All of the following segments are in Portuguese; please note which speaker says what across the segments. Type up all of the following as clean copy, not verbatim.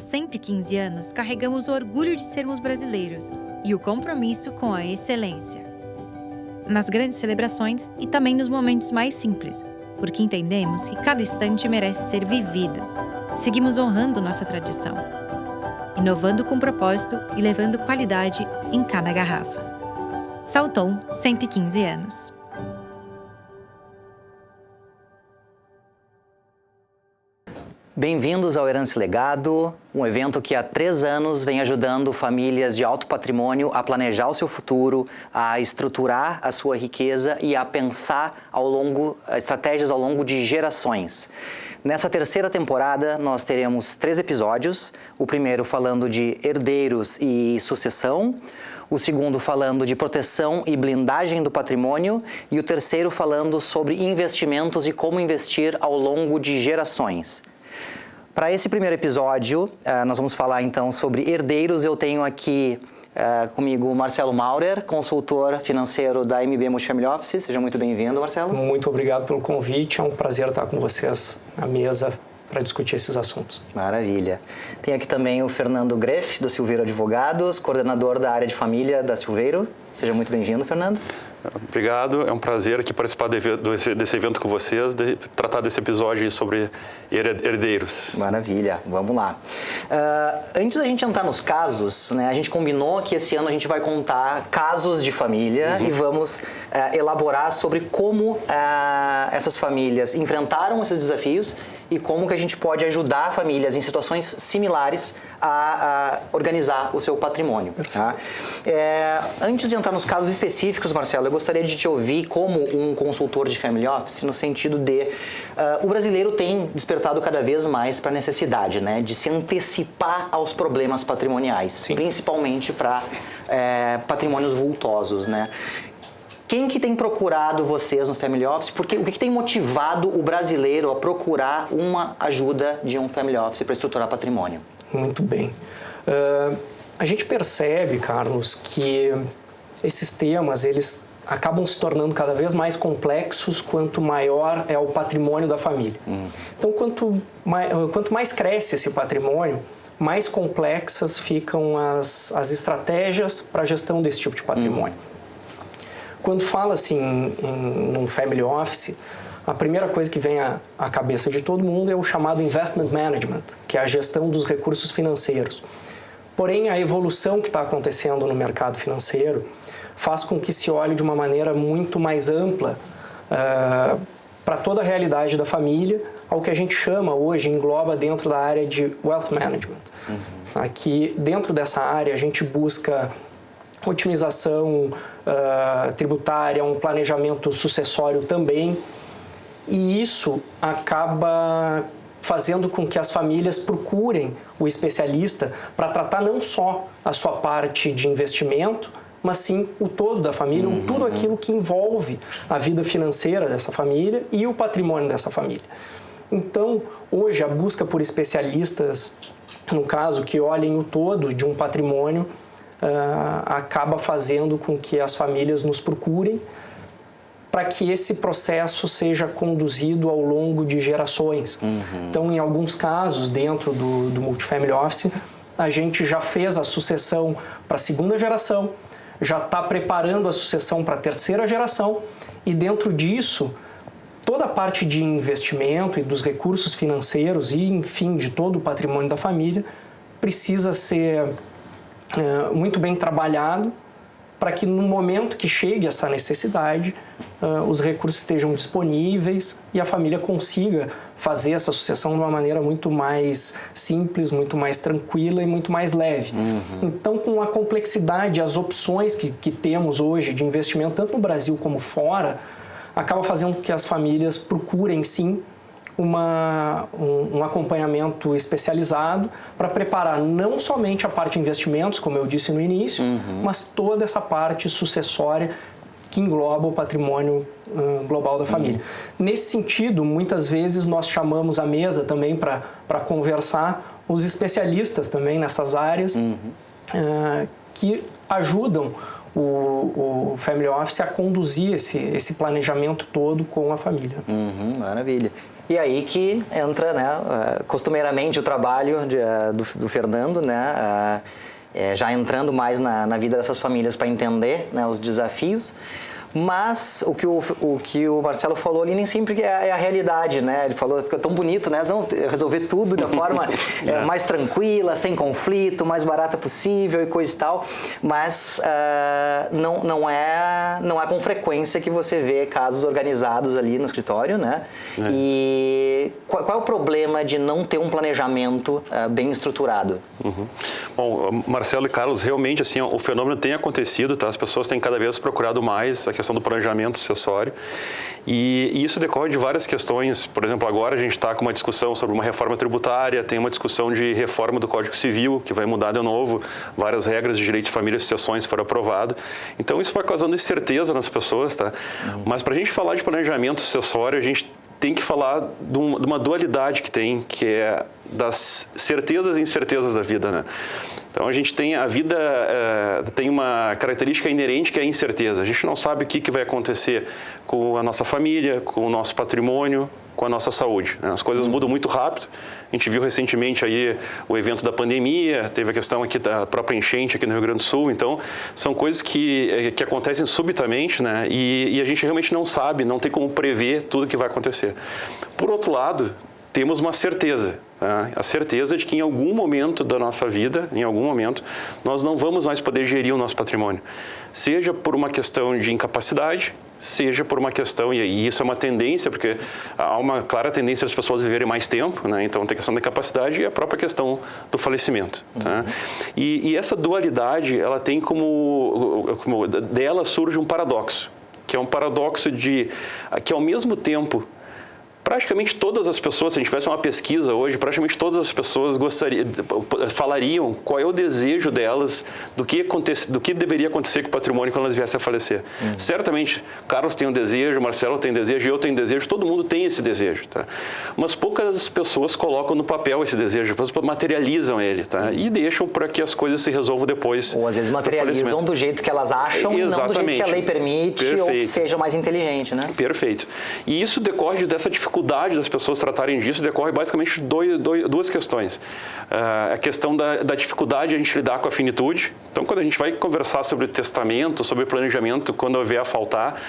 Speaker 1: 115 anos, carregamos o orgulho de sermos brasileiros e o compromisso com a excelência. Nas grandes celebrações e também nos momentos mais simples, porque entendemos que cada instante merece ser vivido. Seguimos honrando nossa tradição, inovando com propósito e levando qualidade em cada garrafa. Salton, 115 anos.
Speaker 2: Bem-vindos ao Herança e Legado, um evento que há 3 anos vem ajudando famílias de alto patrimônio a planejar o seu futuro, a estruturar a sua riqueza e a pensar estratégias ao longo de gerações. Nessa 3ª temporada, nós teremos 3 episódios, o primeiro falando de herdeiros e sucessão, o segundo falando de proteção e blindagem do patrimônio e o terceiro falando sobre investimentos e como investir ao longo de gerações. Para esse primeiro episódio, nós vamos falar então sobre herdeiros. Eu tenho aqui comigo o Marcelo Maurer, consultor financeiro da MB Multifamily Office. Seja muito bem-vindo, Marcelo.
Speaker 3: Muito obrigado pelo convite. É um prazer estar com vocês à mesa para discutir esses assuntos.
Speaker 2: Maravilha. Tem aqui também o Fernando Greff, da Silveiro Advogados, coordenador da área de família da Silveiro. Seja muito bem-vindo, Fernando.
Speaker 4: Obrigado, é um prazer aqui participar desse evento com vocês, tratar desse episódio sobre herdeiros.
Speaker 2: Maravilha, vamos lá. Antes da gente entrar nos casos, né, a gente combinou que esse ano a gente vai contar casos de família e vamos elaborar sobre como essas famílias enfrentaram esses desafios e como que a gente pode ajudar famílias em situações similares a organizar o seu patrimônio. Tá? Antes de entrar nos casos específicos, Marcelo, eu gostaria de te ouvir como um consultor de family office, no sentido de o brasileiro tem despertado cada vez mais para a necessidade, né, de se antecipar aos problemas patrimoniais,
Speaker 3: Sim.
Speaker 2: Principalmente para patrimônios vultosos, né? Quem que tem procurado vocês no Family Office? O que tem motivado o brasileiro a procurar uma ajuda de um Family Office para estruturar patrimônio?
Speaker 3: Muito bem. A gente percebe, Carlos, que esses temas, eles acabam se tornando cada vez mais complexos quanto maior é o patrimônio da família. Então, quanto mais cresce esse patrimônio, mais complexas ficam as estratégias para a gestão desse tipo de patrimônio. Quando fala-se em um family office, a primeira coisa que vem à cabeça de todo mundo é o chamado investment management, que é a gestão dos recursos financeiros. Porém, a evolução que está acontecendo no mercado financeiro faz com que se olhe de uma maneira muito mais ampla para toda a realidade da família, ao que a gente chama hoje, engloba dentro da área de wealth management. Aqui, dentro dessa área, a gente busca otimização tributária, um planejamento sucessório também, e isso acaba fazendo com que as famílias procurem o especialista para tratar não só a sua parte de investimento, mas sim o todo da família, tudo aquilo que envolve a vida financeira dessa família e o patrimônio dessa família. Então, hoje, a busca por especialistas, no caso, que olhem o todo de um patrimônio, acaba fazendo com que as famílias nos procurem para que esse processo seja conduzido ao longo de gerações. Então, em alguns casos, dentro do Multifamily Office, a gente já fez a sucessão para a 2ª geração, já está preparando a sucessão para a 3ª geração e dentro disso, toda a parte de investimento e dos recursos financeiros e, enfim, de todo o patrimônio da família precisa ser muito bem trabalhado para que no momento que chegue essa necessidade, os recursos estejam disponíveis e a família consiga fazer essa sucessão de uma maneira muito mais simples, muito mais tranquila e muito mais leve. Então, com a complexidade, as opções que temos hoje de investimento, tanto no Brasil como fora, acaba fazendo com que as famílias procurem, sim, um acompanhamento especializado para preparar não somente a parte de investimentos, como eu disse no início, mas toda essa parte sucessória que engloba o patrimônio global da família. Nesse sentido, muitas vezes nós chamamos à mesa também para conversar os especialistas também nessas áreas que ajudam o Family Office a conduzir esse planejamento todo com a família.
Speaker 2: Maravilha. E aí que entra, né, costumeiramente o trabalho do Fernando, né, já entrando mais na vida dessas famílias para entender, né, os desafios. Mas o que o Marcelo falou ali nem sempre é a realidade, né? Ele falou, fica tão bonito, né? Não, resolver tudo da forma mais tranquila, sem conflito, mais barata possível e coisa e tal. Mas não é com frequência que você vê casos organizados ali no escritório, né? E qual é o problema de não ter um planejamento bem estruturado?
Speaker 4: Bom, Marcelo e Carlos, realmente assim, o fenômeno tem acontecido, tá? As pessoas têm cada vez procurado mais a questão do planejamento sucessório e isso decorre de várias questões. Por exemplo, agora a gente está com uma discussão sobre uma reforma tributária, tem uma discussão de reforma do Código Civil, que vai mudar de novo, várias regras de direito de família e sucessões foram aprovadas. Então, isso vai causando incerteza nas pessoas, tá? Mas para a gente falar de planejamento sucessório, a gente tem que falar de uma dualidade que tem, que é das certezas e incertezas da vida, né? Então, a gente tem a vida, tem uma característica inerente que é a incerteza. A gente não sabe o que vai acontecer com a nossa família, com o nosso patrimônio, com a nossa saúde, né? As coisas mudam muito rápido. A gente viu recentemente aí o evento da pandemia, teve a questão aqui da própria enchente aqui no Rio Grande do Sul. Então, são coisas que acontecem subitamente, né? E a gente realmente não sabe, não tem como prever tudo o que vai acontecer. Por outro lado, temos uma certeza, tá? A certeza de que em algum momento da nossa vida, em algum momento, nós não vamos mais poder gerir o nosso patrimônio. Seja por uma questão de incapacidade, seja por uma questão, e isso é uma tendência, porque há uma clara tendência das pessoas viverem mais tempo, né? Então tem a questão da incapacidade e a própria questão do falecimento. Tá? E essa dualidade, ela tem dela surge um paradoxo, que é um paradoxo de que ao mesmo tempo praticamente todas as pessoas, se a gente tivesse uma pesquisa hoje, praticamente todas as pessoas falariam qual é o desejo delas do que deveria acontecer com o patrimônio quando elas viessem a falecer. Certamente, Carlos tem um desejo, Marcelo tem desejo, eu tenho desejo, todo mundo tem esse desejo, tá? Mas poucas pessoas colocam no papel esse desejo, as pessoas materializam ele, tá? E deixam para que as coisas se resolvam depois.
Speaker 2: Ou às vezes materializam do jeito que elas acham e não do jeito que a lei permite. Perfeito. Ou que seja mais inteligente, né?
Speaker 4: Perfeito. E isso decorre dessa dificuldade das pessoas tratarem disso, decorre basicamente de duas questões. A questão da dificuldade de a gente lidar com a finitude. Então, quando a gente vai conversar sobre o testamento, sobre o planejamento, quando eu vier a faltar,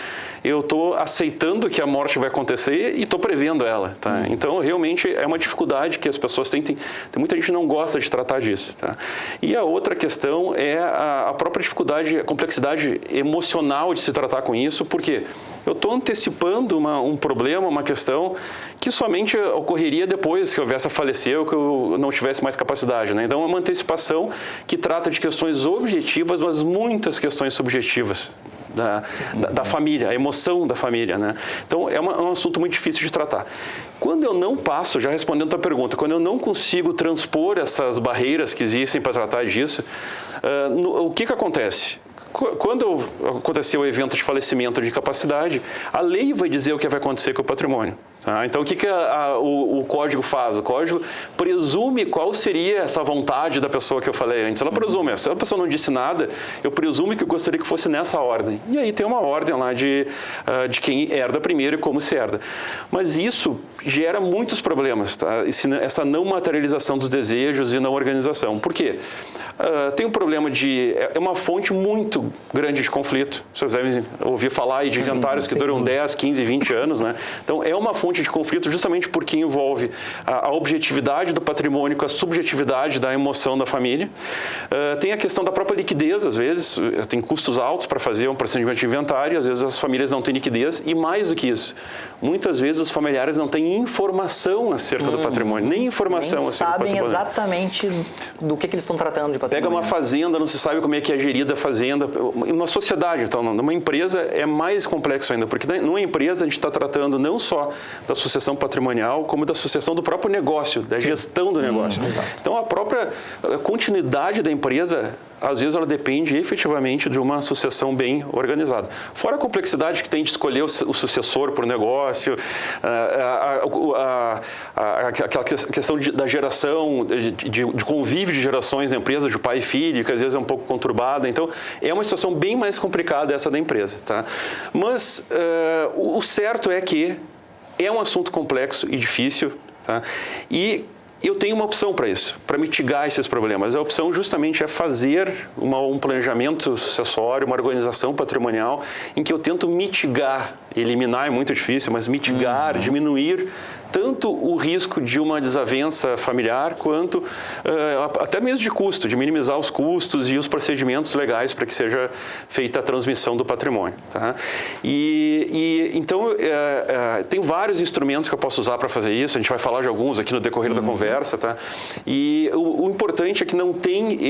Speaker 4: eu estou aceitando que a morte vai acontecer e estou prevendo ela. Tá? Então, realmente, é uma dificuldade que as pessoas têm. Tem muita gente que não gosta de tratar disso. Tá? E a outra questão é a própria dificuldade, a complexidade emocional de se tratar com isso, porque eu estou antecipando um problema, uma questão que somente ocorreria depois que eu viesse a falecer ou que eu não tivesse mais capacidade, né? Então, é uma antecipação que trata de questões objetivas, mas muitas questões subjetivas da família, a emoção da família, né? Então, é um assunto muito difícil de tratar. Quando eu não passo, já respondendo a tua pergunta, quando eu não consigo transpor essas barreiras que existem para tratar disso, o que acontece? Quando acontecer o evento de falecimento de incapacidade, a lei vai dizer o que vai acontecer com o patrimônio. Tá? Então, o que o código faz? O código presume qual seria essa vontade da pessoa que eu falei antes. Ela presume, se a pessoa não disse nada, eu presumo que eu gostaria que fosse nessa ordem. E aí tem uma ordem lá de quem herda primeiro e como se herda. Mas isso gera muitos problemas, tá? Essa não materialização dos desejos e não organização. Por quê? Tem um problema é uma fonte muito grande de conflito. Vocês devem ouvir falar aí de inventários que duram 10, 15, 20 anos, né? Então, é uma fonte de conflito justamente porque envolve a objetividade do patrimônio com a subjetividade da emoção da família. Tem a questão da própria liquidez, às vezes, tem custos altos para fazer um procedimento de inventário, às vezes as famílias não têm liquidez e mais do que isso, muitas vezes os familiares não têm informação acerca do patrimônio, nem informação acerca do patrimônio.
Speaker 2: Sabem exatamente do que eles estão tratando de patrimônio.
Speaker 4: Pega uma fazenda, não se sabe como é que é gerida a fazenda. Uma sociedade, então, numa empresa é mais complexo ainda, porque numa empresa a gente está tratando não só da sucessão patrimonial, como da sucessão do próprio negócio, da gestão do negócio. Então, a própria continuidade da empresa, às vezes, ela depende efetivamente de uma sucessão bem organizada. Fora a complexidade que tem de escolher o sucessor para o negócio, aquela questão da geração, de convívio de gerações na empresa, de pai e filho, que às vezes é um pouco conturbada. Então, é uma situação bem mais complicada essa da empresa. Tá? Mas o certo é que é um assunto complexo e difícil. Tá? E eu tenho uma opção para isso, para mitigar esses problemas. A opção justamente é fazer um planejamento sucessório, uma organização patrimonial em que eu tento mitigar, eliminar é muito difícil, mas mitigar, diminuir tanto o risco de uma desavença familiar quanto até mesmo de custo, de minimizar os custos e os procedimentos legais para que seja feita a transmissão do patrimônio. Tá? Então, tem vários instrumentos que eu posso usar para fazer isso, a gente vai falar de alguns aqui no decorrer da conversa. Tá? E o importante é que não tem,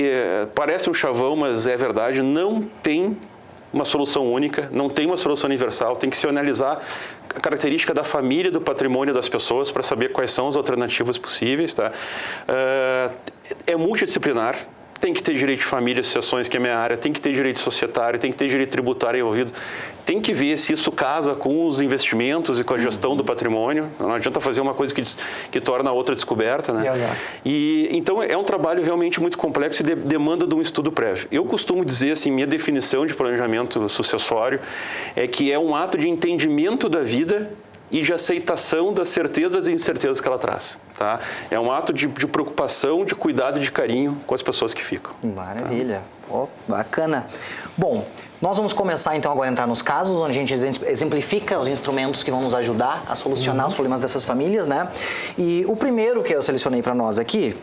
Speaker 4: parece um chavão, mas é verdade, não tem uma solução única, não tem uma solução universal, tem que se analisar a característica da família, do patrimônio das pessoas para saber quais são as alternativas possíveis. Tá? É multidisciplinar, tem que ter direito de família, sucessões, que é a minha área, tem que ter direito societário, tem que ter direito tributário envolvido, tem que ver se isso casa com os investimentos e com a gestão do patrimônio. Não adianta fazer uma coisa que torna a outra descoberta. Né?
Speaker 3: Exato.
Speaker 4: Então, é um trabalho realmente muito complexo e demanda de um estudo prévio. Eu costumo dizer, assim, minha definição de planejamento sucessório é que é um ato de entendimento da vida e de aceitação das certezas e incertezas que ela traz. Tá? É um ato de preocupação, de cuidado e de carinho com as pessoas que ficam.
Speaker 2: Maravilha. Tá? Oh, bacana. Bom, nós vamos começar então agora a entrar nos casos, onde a gente exemplifica os instrumentos que vão nos ajudar a solucionar os problemas dessas famílias, né? E o primeiro que eu selecionei para nós aqui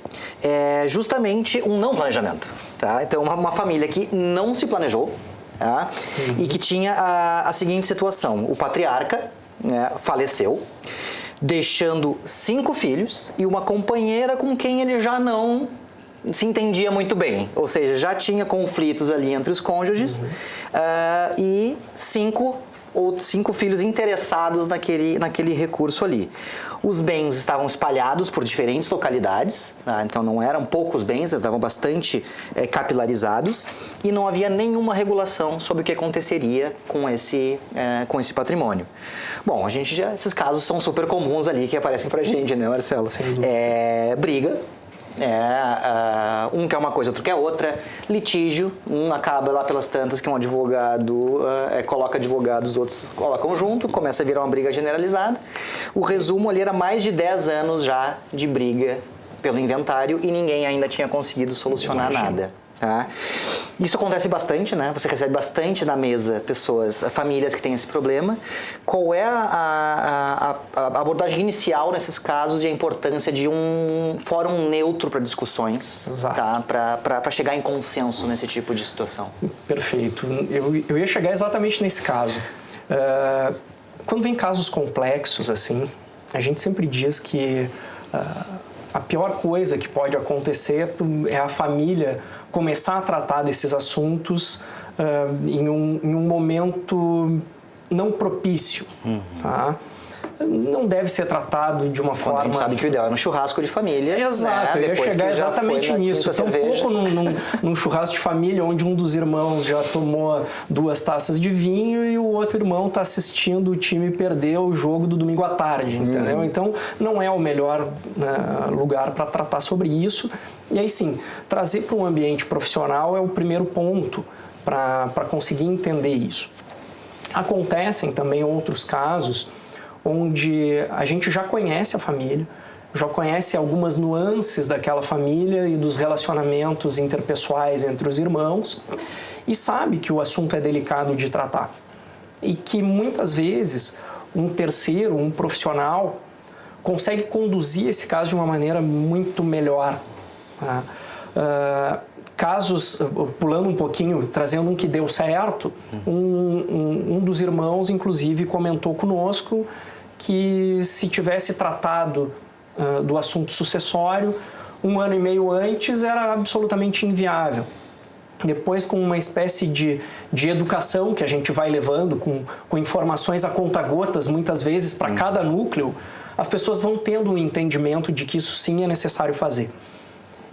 Speaker 2: é justamente um não planejamento, tá? Então, uma família que não se planejou, tá? E que tinha a seguinte situação: o patriarca, né, faleceu, deixando 5 filhos e uma companheira com quem ele já não se entendia muito bem, ou seja, já tinha conflitos ali entre os cônjuges, e 5 filhos interessados naquele recurso ali. Os bens estavam espalhados por diferentes localidades, tá? Então não eram poucos bens, eles estavam bastante capilarizados, e não havia nenhuma regulação sobre o que aconteceria com esse patrimônio. Bom, esses casos são super comuns ali que aparecem pra gente, né, Marcelo? Briga. Um quer uma coisa, outro quer outra, litígio, um acaba lá pelas tantas que um advogado coloca advogados, os outros colocam junto, começa a virar uma briga generalizada. O resumo ali era mais de 10 anos já de briga pelo inventário e ninguém ainda tinha conseguido solucionar nada. Tá? Isso acontece bastante, né? Você recebe bastante na mesa famílias que têm esse problema. Qual é a abordagem inicial nesses casos e a importância de um fórum neutro para discussões, tá? Para chegar em consenso nesse tipo de situação?
Speaker 3: Perfeito. Eu ia chegar exatamente nesse caso. Quando vem casos complexos assim, a gente sempre diz que a pior coisa que pode acontecer é a família começar a tratar desses assuntos em um momento não propício. Tá? Não deve ser tratado de uma forma...
Speaker 2: A gente sabe que o ideal é no churrasco de família.
Speaker 3: Exato,
Speaker 2: né?
Speaker 3: Eu ia chegar exatamente nisso. Então, pouco num churrasco de família onde um dos irmãos já tomou 2 taças de vinho e o outro irmão está assistindo o time perder o jogo do domingo à tarde, entendeu? Então, não é o melhor lugar para tratar sobre isso. E aí sim, trazer para um ambiente profissional é o primeiro ponto para conseguir entender isso. Acontecem também outros casos onde a gente já conhece a família, já conhece algumas nuances daquela família e dos relacionamentos interpessoais entre os irmãos e sabe que o assunto é delicado de tratar e que muitas vezes um terceiro, um profissional, consegue conduzir esse caso de uma maneira muito melhor. Tá? Casos, pulando um pouquinho, trazendo um que deu certo, um dos irmãos, inclusive, comentou conosco que se tivesse tratado do assunto sucessório 1 ano e meio antes, era absolutamente inviável. depois com uma espécie de educação que a gente vai levando, com informações a conta-gotas, muitas vezes, para cada núcleo, as pessoas vão tendo um entendimento de que isso sim é necessário fazer.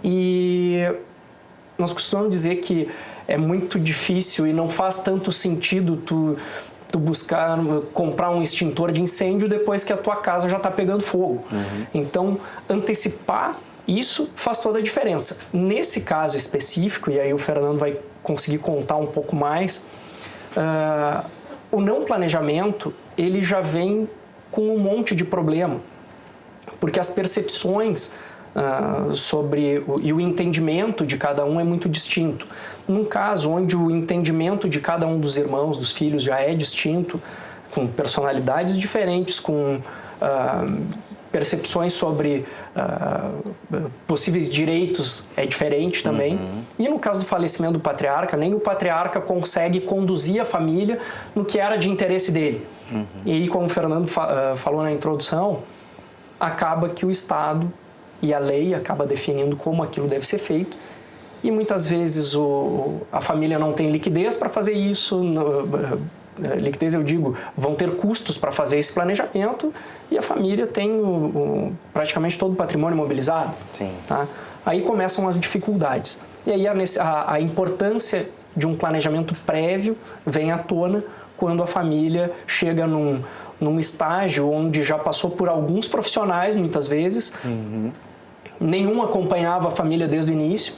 Speaker 3: E nós costumamos dizer que é muito difícil e não faz tanto sentido tu comprar um extintor de incêndio depois que a tua casa já está pegando fogo. Então, antecipar isso faz toda a diferença. Nesse caso específico, e aí o Fernando vai conseguir contar um pouco mais, o não planejamento, ele já vem com um monte de problema, porque as percepções e o entendimento de cada um é muito distinto. Num caso onde o entendimento de cada um dos irmãos, dos filhos, já é distinto, com personalidades diferentes, com percepções sobre possíveis direitos é diferente também. E no caso do falecimento do patriarca, nem o patriarca consegue conduzir a família no que era de interesse dele. E aí, como o Fernando falou na introdução, acaba que o Estado e a lei acaba definindo como aquilo deve ser feito, e muitas vezes a família não tem liquidez para fazer isso. Liquidez, eu digo, vão ter custos para fazer esse planejamento, e a família tem praticamente todo o patrimônio mobilizado.
Speaker 2: Sim.
Speaker 3: Tá? Aí começam as dificuldades. E aí a importância de um planejamento prévio vem à tona quando a família chega num estágio onde já passou por alguns profissionais, muitas vezes, nenhum acompanhava a família desde o início.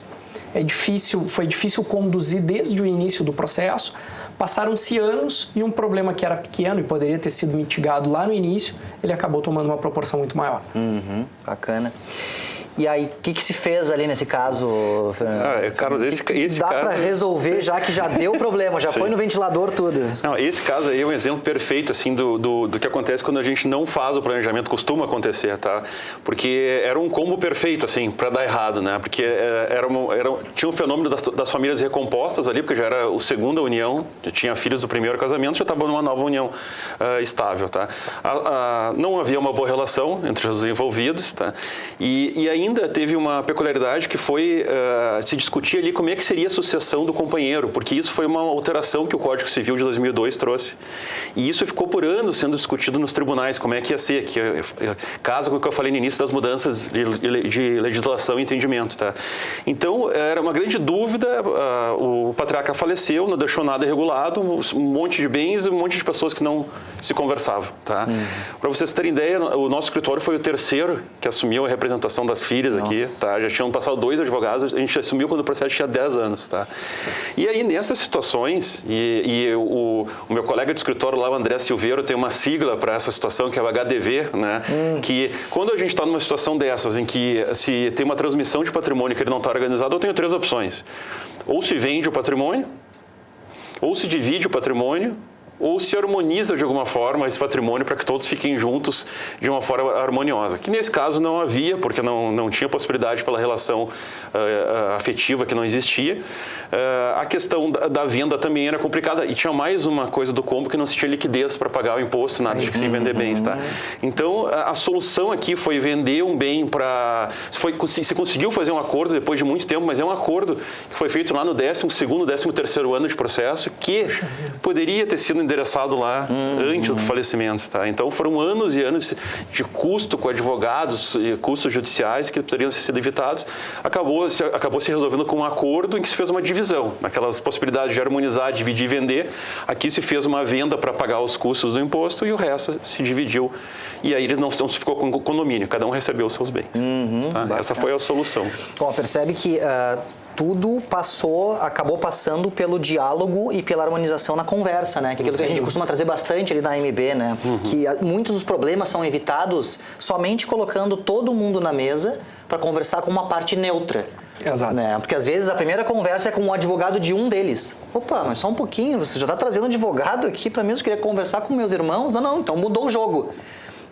Speaker 3: Foi difícil conduzir desde o início do processo. Passaram-se anos e um problema que era pequeno e poderia ter sido mitigado lá no início, ele acabou tomando uma proporção muito maior.
Speaker 2: Bacana. E aí, o que se fez ali nesse caso, Fernando?
Speaker 4: Carlos, esse
Speaker 2: dá
Speaker 4: caso...
Speaker 2: para resolver, já que já deu problema, já foi no ventilador tudo.
Speaker 4: Não, esse caso aí é um exemplo perfeito assim, do que acontece quando a gente não faz o planejamento, costuma acontecer, tá? Porque era um combo perfeito, assim, para dar errado, né? Porque tinha um fenômeno das famílias recompostas ali, porque já era a segunda união, já tinha filhos do primeiro casamento, já estava numa nova união estável, tá? Não havia uma boa relação entre os envolvidos, tá? E ainda teve uma peculiaridade que foi se discutir ali como é que seria a sucessão do companheiro, porque isso foi uma alteração que o Código Civil de 2002 trouxe. E isso ficou por anos sendo discutido nos tribunais, como é que ia ser, que casa com o que eu falei no início das mudanças de legislação e entendimento. Tá? Então, era uma grande dúvida, o patriarca faleceu, não deixou nada regulado, um monte de bens e um monte de pessoas que não se conversavam. Tá? Para vocês terem ideia, o nosso escritório foi o terceiro que assumiu a representação das filhas aqui, tá? Já tinham passado 2 advogados, a gente assumiu quando o processo tinha 10 anos, tá? E aí, nessas situações, o meu colega de escritório lá, o André Silveiro, tem uma sigla para essa situação, que é o HDV, né? Que quando a gente está numa situação dessas, em que se tem uma transmissão de patrimônio que ele não está organizado, eu tenho 3 opções. Ou se vende o patrimônio, ou se divide o patrimônio, ou se harmoniza de alguma forma esse patrimônio para que todos fiquem juntos de uma forma harmoniosa. Que nesse caso não havia, porque não tinha possibilidade pela relação afetiva que não existia. A questão da venda também era complicada e tinha mais uma coisa do combo que não se tinha liquidez para pagar o imposto, nada de sem vender bens. Tá? Então, a solução aqui foi vender um bem para... Se conseguiu fazer um acordo depois de muito tempo, mas é um acordo que foi feito lá no 12º, 13º ano de processo, que poderia ter sido endereçado lá antes do falecimento. Tá? Então, foram anos e anos de custo com advogados e custos judiciais que poderiam ter sido evitados. Acabou se resolvendo com um acordo em que se fez uma divisão. Naquelas possibilidades de harmonizar, dividir e vender, aqui se fez uma venda para pagar os custos do imposto e o resto se dividiu. E aí ele não se ficou com condomínio, cada um recebeu os seus bens. Tá? Essa foi a solução.
Speaker 2: Bom, percebe que... tudo acabou passando pelo diálogo e pela harmonização na conversa, né? Que é aquilo que a gente costuma trazer bastante ali na MB, né? Que muitos dos problemas são evitados somente colocando todo mundo na mesa para conversar com uma parte neutra.
Speaker 3: Exato.
Speaker 2: Né? Porque às vezes a primeira conversa é com o advogado de um deles. Opa, mas só um pouquinho, você já está trazendo advogado aqui para mim, eu queria conversar com meus irmãos? Não, então mudou o jogo.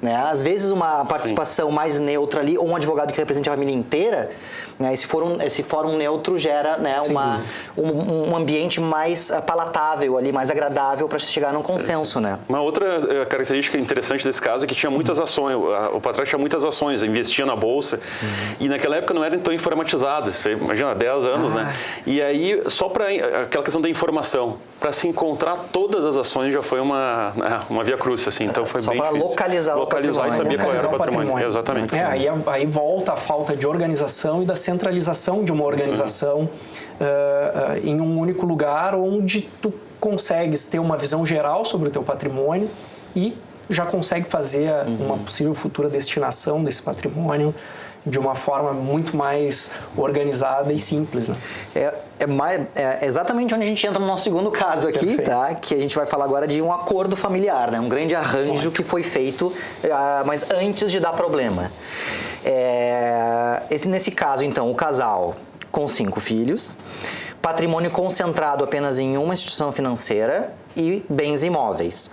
Speaker 2: né? Às vezes uma participação mais neutra ali, ou um advogado que represente a família inteira, né? Esse fórum neutro gera, né, um ambiente mais palatável ali, mais agradável para chegar num consenso, né?
Speaker 4: Uma outra característica interessante desse caso é que tinha muitas ações, o Patrac tinha muitas ações, investia na bolsa, e naquela época não era tão informatizado, você imagina, 10 anos, né? E aí, só para aquela questão da informação, para se encontrar todas as ações já foi uma via crucis, assim, então foi
Speaker 2: só
Speaker 4: bem
Speaker 2: difícil. Localizar
Speaker 4: e saber qual era o patrimônio. Exatamente.
Speaker 3: Aí volta a falta de organização e da centralização de uma organização em um único lugar, onde tu consegues ter uma visão geral sobre o teu patrimônio e já consegue fazer uma possível futura destinação desse patrimônio de uma forma muito mais organizada e simples, né?
Speaker 2: É exatamente onde a gente entra no nosso segundo caso aqui,
Speaker 3: Perfeito.
Speaker 2: tá? Que a gente vai falar agora de um acordo familiar, né? Um grande arranjo que foi feito, mas antes de dar problema. Nesse caso, então, o casal com 5 filhos, patrimônio concentrado apenas em uma instituição financeira e bens imóveis.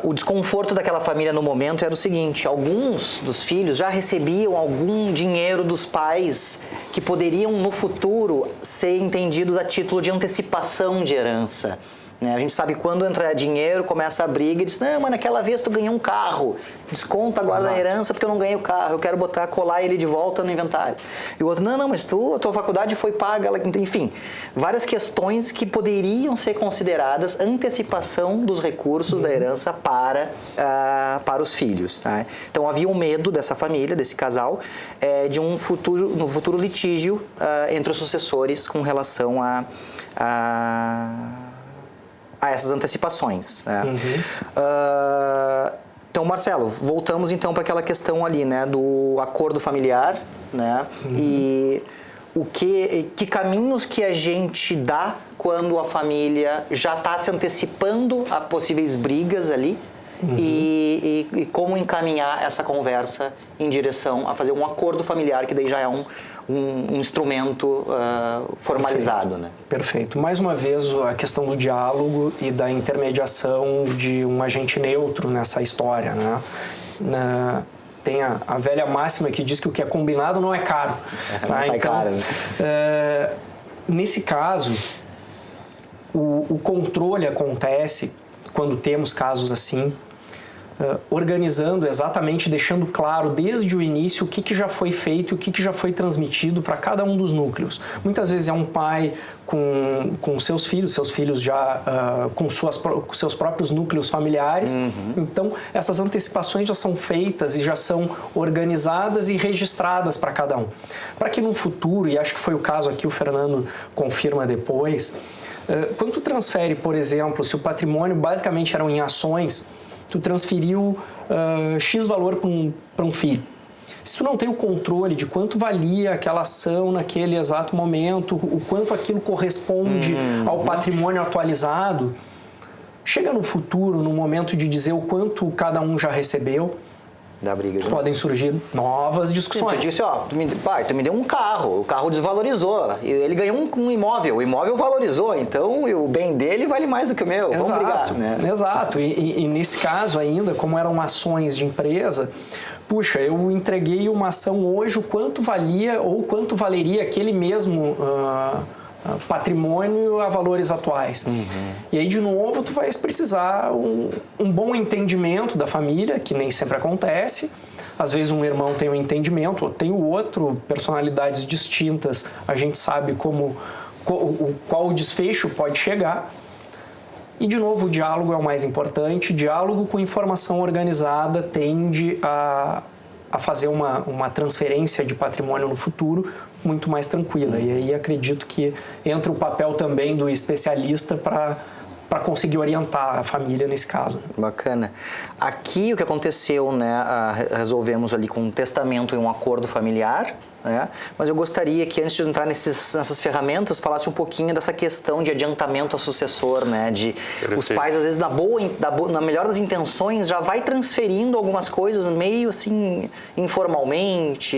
Speaker 2: O desconforto daquela família no momento era o seguinte: alguns dos filhos já recebiam algum dinheiro dos pais que poderiam no futuro ser entendidos a título de antecipação de herança. A gente sabe quando entra dinheiro, começa a briga e diz: não, mas naquela vez tu ganhou um carro, desconta agora da herança porque eu não ganhei o carro, eu quero colar ele de volta no inventário. E o outro: não, mas a tua faculdade foi paga, enfim, várias questões que poderiam ser consideradas antecipação dos recursos da herança para os filhos. Tá? Então havia um medo dessa família, desse casal, de um futuro litígio entre os sucessores com relação a essas antecipações. Né? Então, Marcelo, voltamos então para aquela questão ali, né, do acordo familiar, né, e que caminhos que a gente dá quando a família já está se antecipando a possíveis brigas ali, e como encaminhar essa conversa em direção a fazer um acordo familiar, que daí já é um instrumento formalizado.
Speaker 3: Perfeito.
Speaker 2: Né?
Speaker 3: Perfeito. Mais uma vez, a questão do diálogo e da intermediação de um agente neutro nessa história. Né? Tem a velha máxima que diz que o que é combinado não é caro.
Speaker 2: Não sai caro. Né?
Speaker 3: Nesse caso, o controle acontece quando temos casos assim, organizando exatamente, deixando claro desde o início o que já foi feito e o que já foi transmitido para cada um dos núcleos. Muitas vezes é um pai com seus filhos já com seus próprios núcleos familiares. Então, essas antecipações já são feitas e já são organizadas e registradas para cada um. Para que no futuro, e acho que foi o caso aqui, o Fernando confirma depois, quando tu transfere, por exemplo, se o patrimônio basicamente eram em ações, tu transferiu X valor para um filho. Se tu não tem o controle de quanto valia aquela ação naquele exato momento, o quanto aquilo corresponde ao patrimônio atualizado, chega no futuro, no momento de dizer o quanto cada um já recebeu,
Speaker 2: da briga.
Speaker 3: Podem surgir novas discussões.
Speaker 2: Eu disse, pai, tu me deu um carro, o carro desvalorizou, ele ganhou um imóvel, o imóvel valorizou, então o bem dele vale mais do que o meu, vamos brigar. Né?
Speaker 3: Exato, e nesse caso ainda, como eram ações de empresa, puxa, eu entreguei uma ação hoje, o quanto valia ou quanto valeria aquele mesmo patrimônio a valores atuais. E aí, de novo, tu vais precisar um bom entendimento da família, que nem sempre acontece. Às vezes um irmão tem um entendimento, ou tem o outro, personalidades distintas, a gente sabe qual o desfecho pode chegar. E, de novo, o diálogo é o mais importante. Diálogo com informação organizada tende a fazer uma transferência de patrimônio no futuro muito mais tranquila. E aí acredito que entra o papel também do especialista para conseguir orientar a família nesse caso.
Speaker 2: Bacana. Aqui o que aconteceu, né, resolvemos ali com um testamento e um acordo familiar, né? Mas eu gostaria que, antes de entrar nessas ferramentas, falasse um pouquinho dessa questão de adiantamento ao sucessor, né? De os pais, às vezes, na melhor das intenções, já vai transferindo algumas coisas meio assim, informalmente,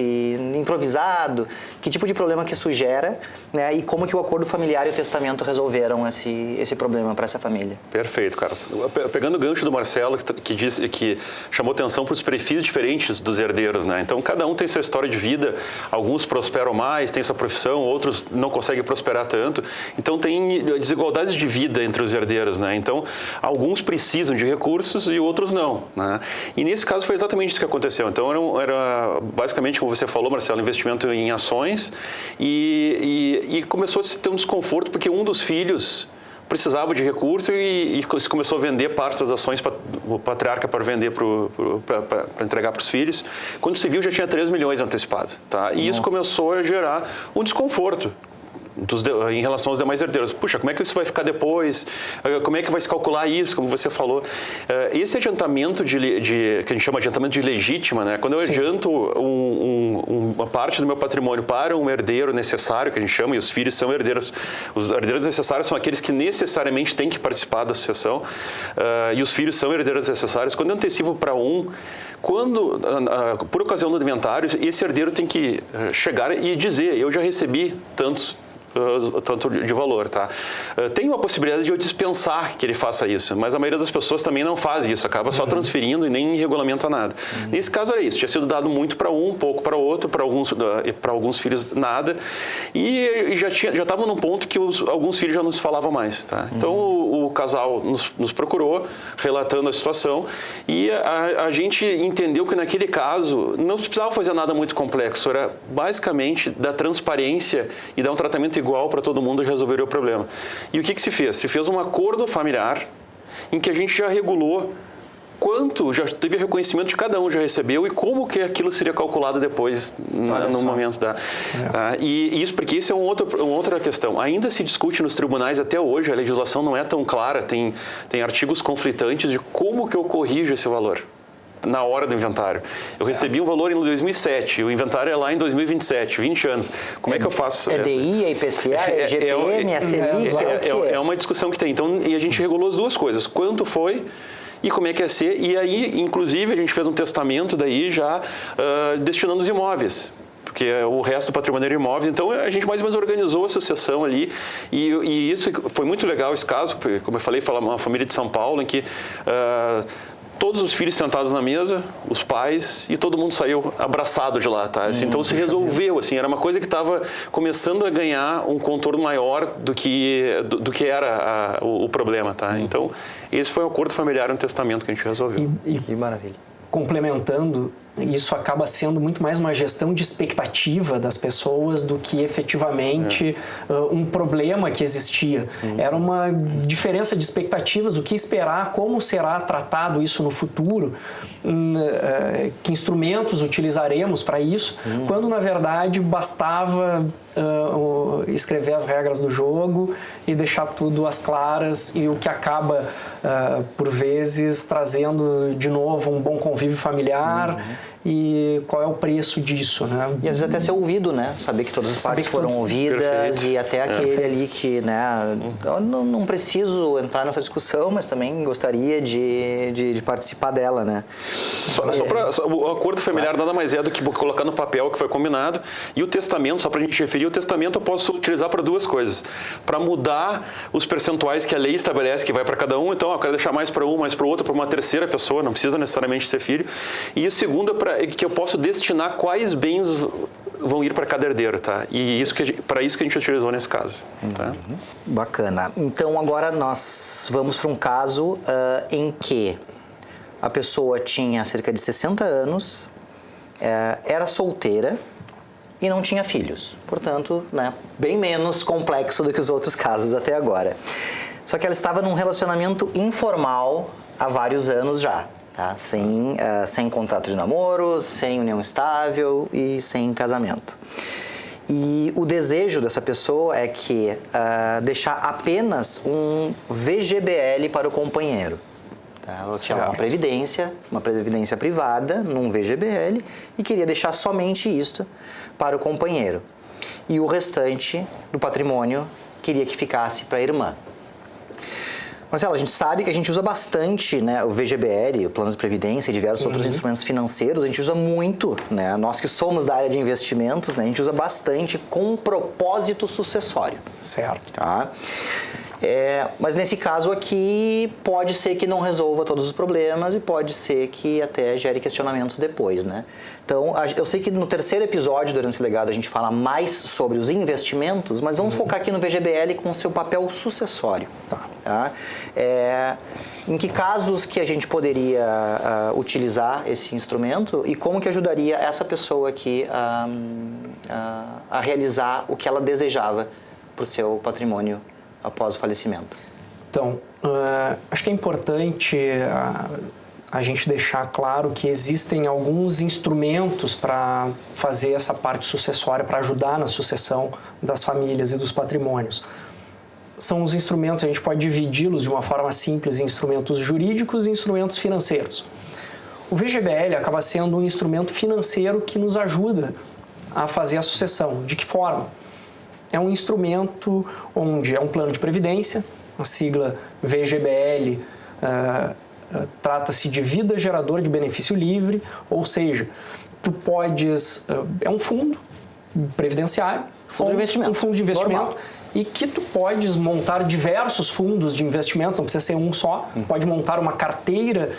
Speaker 2: improvisado. Que tipo de problema que isso gera, né? E como que o acordo familiar e o testamento resolveram esse problema para essa família.
Speaker 4: Perfeito, Carlos. Pegando o gancho do Marcelo, que chamou atenção para os perfis diferentes dos herdeiros, né? Então, cada um tem sua história de vida, alguns prosperam mais, têm sua profissão, outros não conseguem prosperar tanto. Então, tem desigualdades de vida entre os herdeiros, né? Então, alguns precisam de recursos e outros não, né? E nesse caso foi exatamente isso que aconteceu. Então, era basicamente, como você falou, Marcelo, investimento em ações e começou a se ter um desconforto porque um dos filhos precisava de recurso e se começou a vender parte das ações para o patriarca para vender para entregar para os filhos. Quando se viu, já tinha 3 milhões antecipados, tá? E isso começou a gerar um desconforto em relação aos demais herdeiros. Puxa, como é que isso vai ficar depois? Como é que vai se calcular isso, como você falou? Esse adiantamento que a gente chama de adiantamento de legítima, né? Quando eu adianto uma parte do meu patrimônio para um herdeiro necessário, que a gente chama, e os filhos são herdeiros. Os herdeiros necessários são aqueles que necessariamente têm que participar da sucessão, e os filhos são herdeiros necessários. Quando eu antecipo para por ocasião do inventário, esse herdeiro tem que chegar e dizer, eu já recebi tanto de valor, tá? Tem uma possibilidade de eu dispensar que ele faça isso, mas a maioria das pessoas também não faz isso, acaba só transferindo e nem regulamenta nada. Nesse caso era isso, tinha sido dado muito para um, pouco para outro, para alguns filhos nada, e já estavam num ponto que alguns filhos já não se falavam mais, tá? Então o casal nos procurou, relatando a situação, e a gente entendeu que naquele caso não precisava fazer nada muito complexo, era basicamente dar transparência e dar um tratamento igual para todo mundo e resolveria o problema. E o que se fez? Se fez um acordo familiar em que a gente já regulou quanto já teve reconhecimento de cada um já recebeu e como que aquilo seria calculado depois no momento da... E isso porque isso é uma outra questão. Ainda se discute nos tribunais até hoje, a legislação não é tão clara, tem artigos conflitantes de como que eu corrijo esse valor na hora do inventário. Eu recebi um valor em 2007, o inventário é lá em 2027, 20 anos. Como é que eu faço?
Speaker 2: É DI, é IPCA, é GPM, é Selic,
Speaker 4: é uma discussão que tem. Então, e a gente regulou as duas coisas. Quanto foi e como é que ia ser. E aí, inclusive, a gente fez um testamento daí já destinando os imóveis, porque o resto do patrimônio era imóveis. Então, a gente mais ou menos organizou a sucessão ali e isso foi muito legal, esse caso. Como eu falei, uma família de São Paulo em que... todos os filhos sentados na mesa, os pais, e todo mundo saiu abraçado de lá, tá? Assim, então se resolveu, assim, era uma coisa que estava começando a ganhar um contorno maior do que era o problema, tá? Então, esse foi um acordo familiar, um testamento que a gente resolveu.
Speaker 2: Que maravilha.
Speaker 3: Complementando, isso acaba sendo muito mais uma gestão de expectativa das pessoas do que efetivamente um problema que existia. Era uma diferença de expectativas, o que esperar, como será tratado isso no futuro, que instrumentos utilizaremos para isso, quando na verdade bastava escrever as regras do jogo e deixar tudo às claras, e o que acaba por vezes trazendo de novo um bom convívio familiar. E qual é o preço disso, né?
Speaker 2: E às vezes até ser ouvido, né? Saber que todas as partes foram ouvidas. Perfeito. E até aquele ali que, né? Eu não preciso entrar nessa discussão, mas também gostaria de participar dela, né?
Speaker 4: O acordo familiar nada mais é do que colocar no papel o que foi combinado, e o testamento, só para a gente referir, o testamento eu posso utilizar para duas coisas. Para mudar os percentuais que a lei estabelece que vai para cada um, então eu quero deixar mais para um, mais para o outro, para uma terceira pessoa, não precisa necessariamente ser filho. E a segunda é que eu posso destinar quais bens vão ir para cada herdeiro, tá? E para isso que a gente utilizou nesse caso. Tá?
Speaker 2: Bacana. Então agora nós vamos para um caso em que a pessoa tinha cerca de 60 anos, era solteira e não tinha filhos. Portanto, né, bem menos complexo do que os outros casos até agora. Só que ela estava num relacionamento informal há vários anos já. Tá? Sem contrato de namoro, sem união estável e sem casamento. E o desejo dessa pessoa é que deixar apenas um VGBL para o companheiro. Tá? Ela tinha uma previdência privada num VGBL e queria deixar somente isto para o companheiro. E o restante do patrimônio queria que ficasse para a irmã. Marcelo, a gente sabe que a gente usa bastante, né, o VGBL, o plano de previdência e diversos outros instrumentos financeiros, a gente usa muito, né, nós que somos da área de investimentos, né, a gente usa bastante com propósito sucessório.
Speaker 3: Certo.
Speaker 2: Tá? Mas nesse caso aqui, pode ser que não resolva todos os problemas e pode ser que até gere questionamentos depois, né? Então, eu sei que no terceiro episódio do Herança e Legado a gente fala mais sobre os investimentos, mas vamos focar aqui no VGBL com o seu papel sucessório. Tá? Em que casos que a gente poderia utilizar esse instrumento e como que ajudaria essa pessoa aqui a realizar o que ela desejava para o seu patrimônio após o falecimento?
Speaker 3: Então, acho que é importante a gente deixar claro que existem alguns instrumentos para fazer essa parte sucessória, para ajudar na sucessão das famílias e dos patrimônios. São os instrumentos, a gente pode dividi-los de uma forma simples em instrumentos jurídicos e instrumentos financeiros. O VGBL acaba sendo um instrumento financeiro que nos ajuda a fazer a sucessão. De que forma? É um instrumento onde é um plano de previdência, a sigla VGBL trata-se de vida geradora de benefício livre, ou seja, tu podes, é um fundo previdenciário, um fundo de investimento, normal. E que tu podes montar diversos fundos de investimento, não precisa ser um só, pode montar uma carteira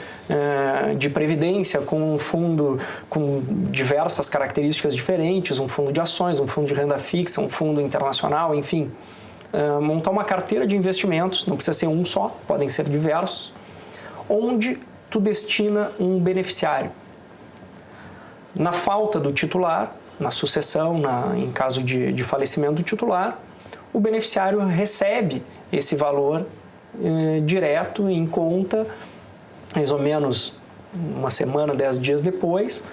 Speaker 3: de previdência com um fundo com diversas características diferentes, um fundo de ações, um fundo de renda fixa, um fundo internacional, enfim. Montar uma carteira de investimentos, não precisa ser um só, podem ser diversos, onde tu destina um beneficiário. Na falta do titular, na sucessão, em caso de falecimento do titular, o beneficiário recebe esse valor direto em conta, mais ou menos uma semana, 10 dias depois,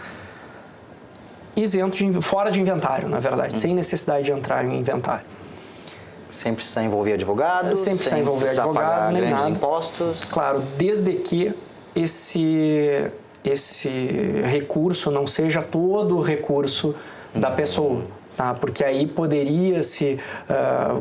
Speaker 3: isento fora de inventário, na verdade, sem necessidade de entrar em inventário.
Speaker 2: Sem precisar envolver advogado,
Speaker 3: sem precisar envolver advogado, nem
Speaker 2: grandes
Speaker 3: nada.
Speaker 2: Impostos.
Speaker 3: Claro, desde que esse recurso não seja todo o recurso da pessoa. Tá? Porque aí poderia-se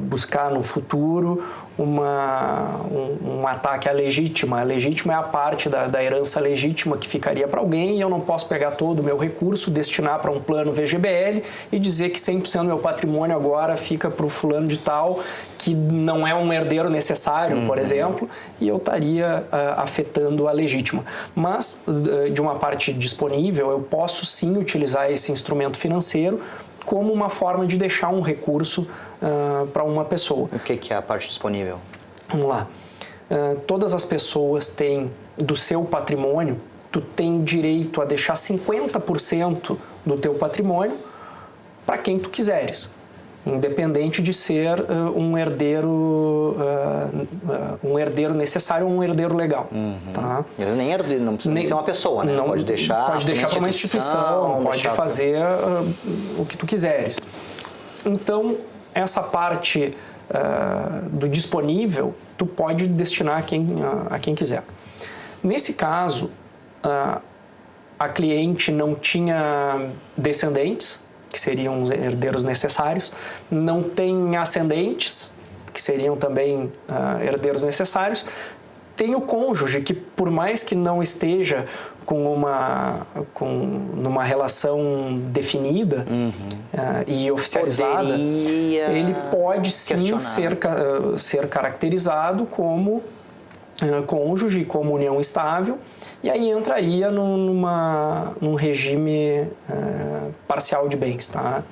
Speaker 3: buscar no futuro um ataque à legítima. A legítima é a parte da herança legítima que ficaria para alguém e eu não posso pegar todo o meu recurso, destinar para um plano VGBL e dizer que 100% do meu patrimônio agora fica para o fulano de tal, que não é um herdeiro necessário, por exemplo, e eu estaria afetando a legítima. Mas, de uma parte disponível, eu posso sim utilizar esse instrumento financeiro como uma forma de deixar um recurso para uma pessoa.
Speaker 2: O que é a parte disponível?
Speaker 3: Vamos lá. Todas as pessoas têm, do seu patrimônio, tu tem direito a deixar 50% do teu patrimônio para quem tu quiseres, independente de ser um herdeiro necessário ou um herdeiro legal. Tá?
Speaker 2: Às vezes nem herdeiro, não precisa nem ser uma pessoa, né? Pode deixar
Speaker 3: para uma instituição, pode fazer o que tu quiseres. Então, essa parte do disponível, tu pode destinar a quem quiser. Nesse caso, a cliente não tinha descendentes, que seriam os herdeiros necessários, não tem ascendentes, que seriam também herdeiros necessários, tem o cônjuge, que por mais que não esteja numa relação definida e oficializada, ele pode sim ser caracterizado como cônjuge, como união estável, e aí entraria num regime parcial de bens, tá?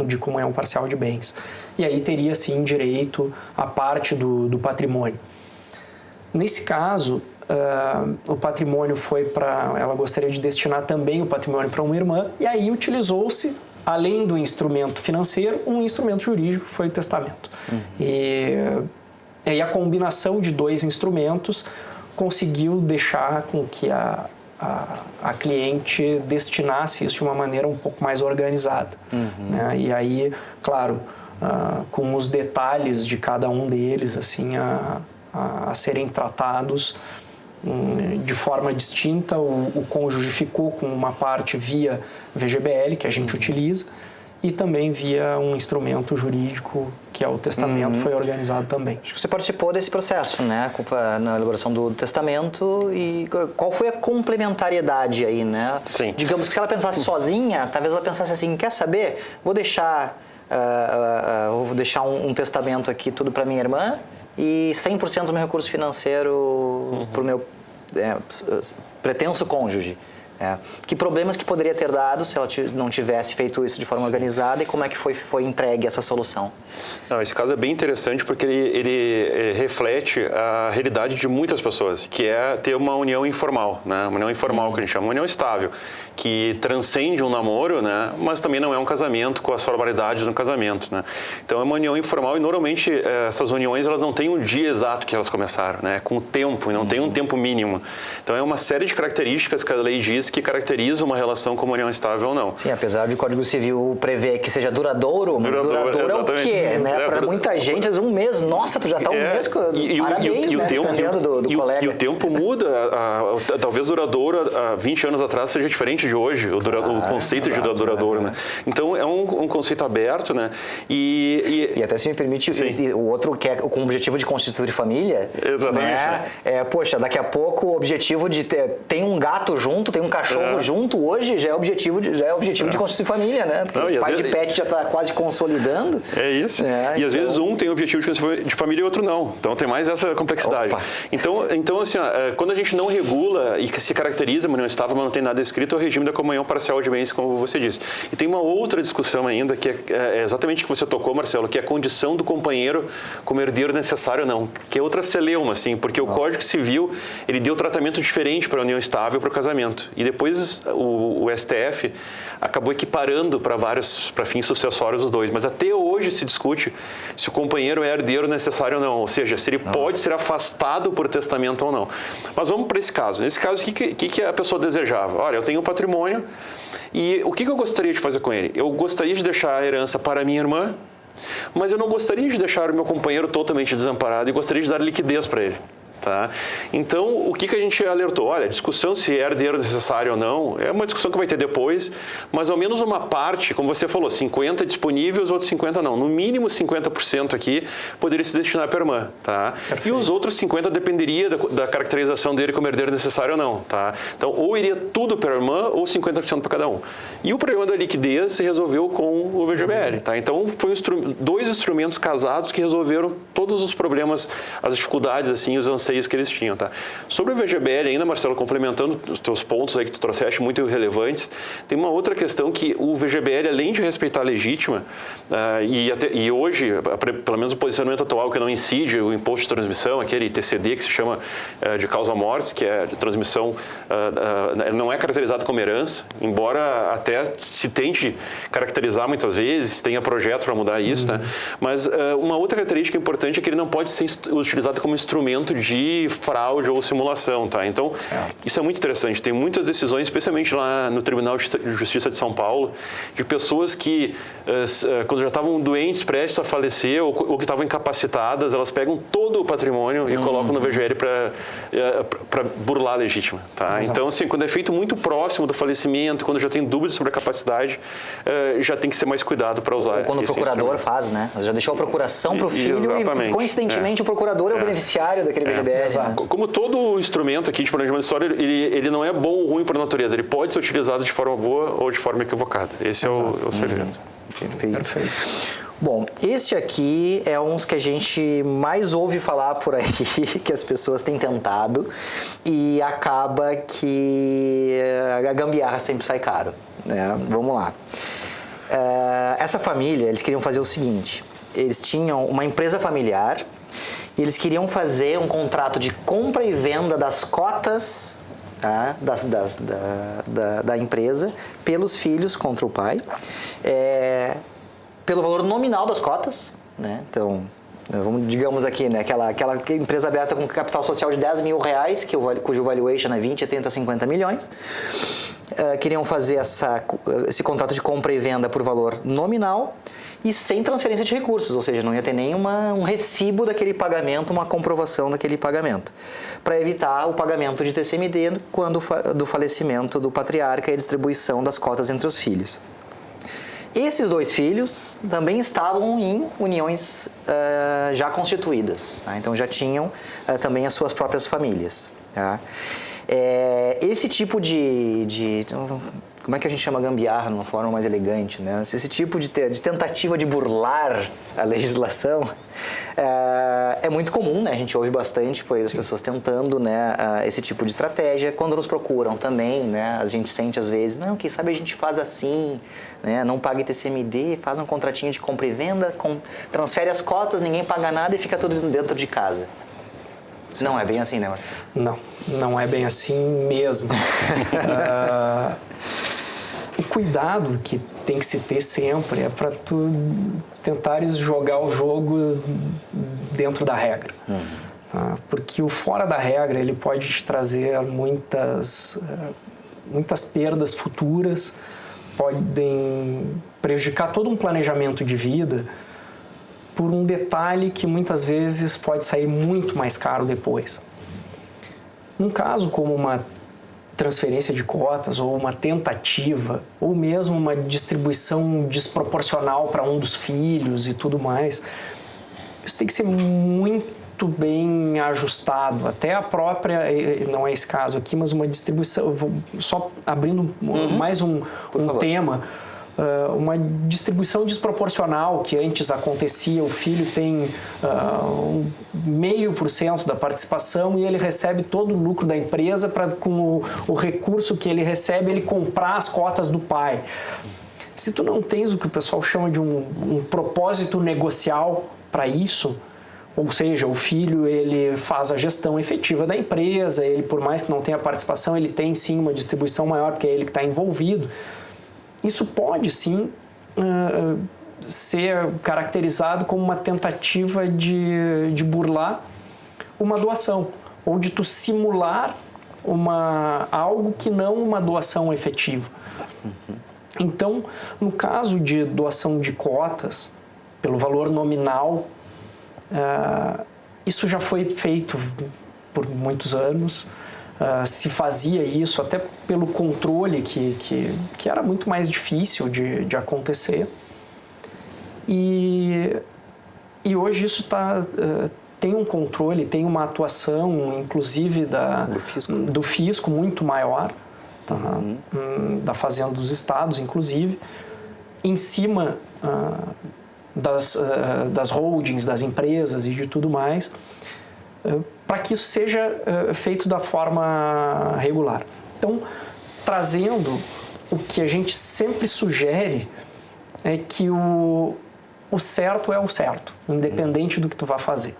Speaker 3: De comunhão parcial de bens. E aí teria, sim, direito à parte do patrimônio. Nesse caso, o patrimônio foi ela gostaria de destinar também o patrimônio para uma irmã, e aí utilizou-se, além do instrumento financeiro, um instrumento jurídico, que foi o testamento. E aí a combinação de dois instrumentos conseguiu deixar com que a cliente destinasse isso de uma maneira um pouco mais organizada. Né? E aí, claro, com os detalhes de cada um deles, assim, a serem tratados de forma distinta. O cônjuge ficou com uma parte via VGBL, que a gente utiliza, e também via um instrumento jurídico, que é o testamento, foi organizado também.
Speaker 2: Acho que você participou desse processo, né? Na elaboração do testamento, e qual foi a complementariedade aí, né?
Speaker 4: Sim.
Speaker 2: Digamos que se ela pensasse sozinha, talvez ela pensasse assim, quer saber? Vou deixar um testamento aqui tudo para minha irmã, e 100% do meu recurso financeiro para o meu pretenso cônjuge. Que problemas que poderia ter dado se ela não tivesse feito isso de forma organizada e como é que foi entregue essa solução?
Speaker 4: Não, esse caso é bem interessante porque ele reflete a realidade de muitas pessoas, que é ter uma união informal, né? Uma união informal que a gente chama, uma união estável, que transcende um namoro, né? Mas também não é um casamento com as formalidades de um casamento, né? Então é uma união informal e normalmente essas uniões elas não têm um dia exato que elas começaram, né? Com o tempo, e não tem um tempo mínimo. Então é uma série de características que a lei diz que caracteriza uma relação como união estável ou não.
Speaker 2: Sim, apesar de o Código Civil prever que seja duradouro, mas duradouro é o quê? Né? Para muita gente, às vezes um mês, nossa, tu já está um mês, parabéns, né? Dependendo do colega.
Speaker 4: E o tempo muda, talvez duradouro há 20 anos atrás seja diferente de hoje, o conceito de duradouro, né? Então é um conceito aberto, né? E
Speaker 2: até se me permite, o outro que é com o objetivo de constituir família,
Speaker 4: exatamente,
Speaker 2: né? Poxa, daqui a pouco o objetivo de tem um gato junto, tem um cachorro junto, hoje já é objetivo de constituir família, né? Porque o pai de pet já está quase consolidando.
Speaker 4: É isso. E às vezes um tem o objetivo de família e outro não. Então tem mais essa complexidade. Então assim, quando a gente não regula e se caracteriza uma união estável, mas não tem nada escrito, é o regime da comunhão parcial de bens, como você disse. E tem uma outra discussão ainda, que é exatamente o que você tocou, Marcelo, que é a condição do companheiro como herdeiro necessário ou não, que é outra celeuma, assim, porque o Código Civil, ele deu tratamento diferente para a união estável e para o casamento. E depois o STF acabou equiparando para fins sucessórios os dois. Mas até hoje se discute se o companheiro é herdeiro necessário ou não, ou seja, se ele pode ser afastado por testamento ou não. Mas vamos para esse caso. Nesse caso, o que a pessoa desejava? Olha, eu tenho um patrimônio e o que eu gostaria de fazer com ele? Eu gostaria de deixar a herança para a minha irmã, mas eu não gostaria de deixar o meu companheiro totalmente desamparado e gostaria de dar liquidez para ele. Tá? Então, o que a gente alertou? Olha, a discussão se é herdeiro necessário ou não é uma discussão que vai ter depois, mas ao menos uma parte, como você falou, 50 disponíveis, outros 50 não. No mínimo 50% aqui poderia se destinar para a irmã. Tá? E os outros 50 dependeria da caracterização dele como herdeiro necessário ou não. Tá? Então, ou iria tudo para a irmã ou 50% para cada um. E o problema da liquidez se resolveu com o VGBL. Tá? Então, foi dois instrumentos casados que resolveram todos os problemas, as dificuldades, assim, os anseios que eles tinham, tá? Sobre o VGBL ainda, Marcelo, complementando os teus pontos aí que tu trouxeste muito relevantes, tem uma outra questão que o VGBL, além de respeitar a legítima, e hoje, pelo menos o posicionamento atual que não incide o imposto de transmissão, aquele TCD que se chama de causa mortis, que é de transmissão, não é caracterizado como herança, embora até se tente caracterizar muitas vezes, tenha projeto para mudar isso, né? Mas uma outra característica importante é que ele não pode ser utilizado como instrumento de fraude ou simulação, tá? Então, isso é muito interessante. Tem muitas decisões, especialmente lá no Tribunal de Justiça de São Paulo, de pessoas que, quando já estavam doentes, prestes a falecer ou que estavam incapacitadas, elas pegam todo o patrimônio e colocam no VGL para burlar a legítima, tá? Então, assim, quando é feito muito próximo do falecimento, quando já tem dúvidas sobre a capacidade, já tem que ser mais cuidado para usar.
Speaker 2: Ou quando o procurador faz, né? Já deixou a procuração para o filho e, coincidentemente, o procurador é o beneficiário daquele VGBL.
Speaker 4: Exato. Como todo instrumento aqui de planejamento de história, ele não é bom ou ruim por natureza, ele pode ser utilizado de forma boa ou de forma equivocada. Esse é o segredo.
Speaker 2: Perfeito. Bom, este aqui é uns que a gente mais ouve falar por aí, que as pessoas têm tentado e acaba que a gambiarra sempre sai caro, né? Vamos lá. Essa família, eles queriam fazer o seguinte, eles tinham uma empresa familiar e eles queriam fazer um contrato de compra e venda das cotas, tá, da empresa pelos filhos contra o pai, pelo valor nominal das cotas, né? Então, digamos aqui, né, aquela empresa aberta com capital social de 10 mil reais, cujo valuation é 20, 30, 50 milhões. Queriam fazer esse contrato de compra e venda por valor nominal e sem transferência de recursos, ou seja, não ia ter nem um recibo daquele pagamento, uma comprovação daquele pagamento, para evitar o pagamento de TCMD do falecimento do patriarca e a distribuição das cotas entre os filhos. Esses dois filhos também estavam em uniões já constituídas, tá? Então já tinham também as suas próprias famílias. Tá? Esse tipo como é que a gente chama gambiarra de uma forma mais elegante, né? Esse tipo de tentativa de burlar a legislação é muito comum, né? A gente ouve bastante por aí as pessoas tentando, né, esse tipo de estratégia. Quando nos procuram também, né, a gente sente às vezes, não, quem sabe a gente faz assim, né, não paga ITCMD, faz um contratinho de compra e venda, transfere as cotas, ninguém paga nada e fica tudo dentro de casa. Certo. Não é bem assim, né, Marcelo?
Speaker 3: Não é bem assim mesmo. O cuidado que tem que se ter sempre é para tu tentares jogar o jogo dentro da regra. Tá? Porque o fora da regra ele pode te trazer muitas perdas futuras, podem prejudicar todo um planejamento de vida por um detalhe que muitas vezes pode sair muito mais caro depois. Um caso como uma transferência de cotas ou uma tentativa ou mesmo uma distribuição desproporcional para um dos filhos e tudo mais, isso tem que ser muito bem ajustado. Até a própria, não é esse caso aqui, mas uma distribuição, só abrindo mais um tema, uma distribuição desproporcional que antes acontecia, o filho tem 0,5% da participação e ele recebe todo o lucro da empresa para, com o recurso que ele recebe, ele comprar as cotas do pai. Se tu não tens o que o pessoal chama de um propósito negocial para isso, ou seja, o filho ele faz a gestão efetiva da empresa, ele, por mais que não tenha participação, ele tem sim uma distribuição maior porque é ele que está envolvido. Isso pode, sim, ser caracterizado como uma tentativa de burlar uma doação, ou de tu simular algo que não uma doação efetiva. Então, no caso de doação de cotas, pelo valor nominal, isso já foi feito por muitos anos. Se fazia isso até pelo controle que era muito mais difícil de acontecer. E hoje isso tem um controle, tem uma atuação, inclusive do fisco muito maior, tá? Da Fazenda dos Estados, inclusive, em cima das holdings, das empresas e de tudo mais, para que isso seja feito da forma regular. Então, trazendo o que a gente sempre sugere é que o certo é o certo, independente do que tu vá fazer.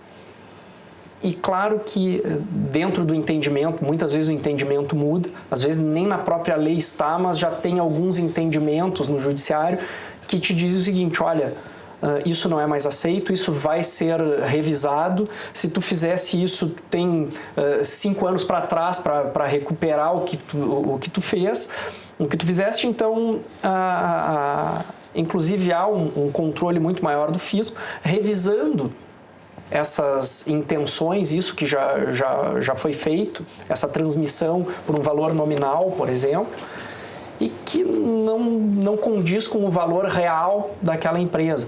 Speaker 3: E claro que dentro do entendimento, muitas vezes o entendimento muda, às vezes nem na própria lei está, mas já tem alguns entendimentos no judiciário que te dizem o seguinte, olha, isso não é mais aceito, isso vai ser revisado. Se tu fizesse isso, tu tem 5 anos para trás para recuperar o que tu fez, o que tu fizeste. Então, inclusive, há um controle muito maior do fisco, revisando essas intenções, isso que já foi feito, essa transmissão por um valor nominal, por exemplo, e que não condiz com o valor real daquela empresa.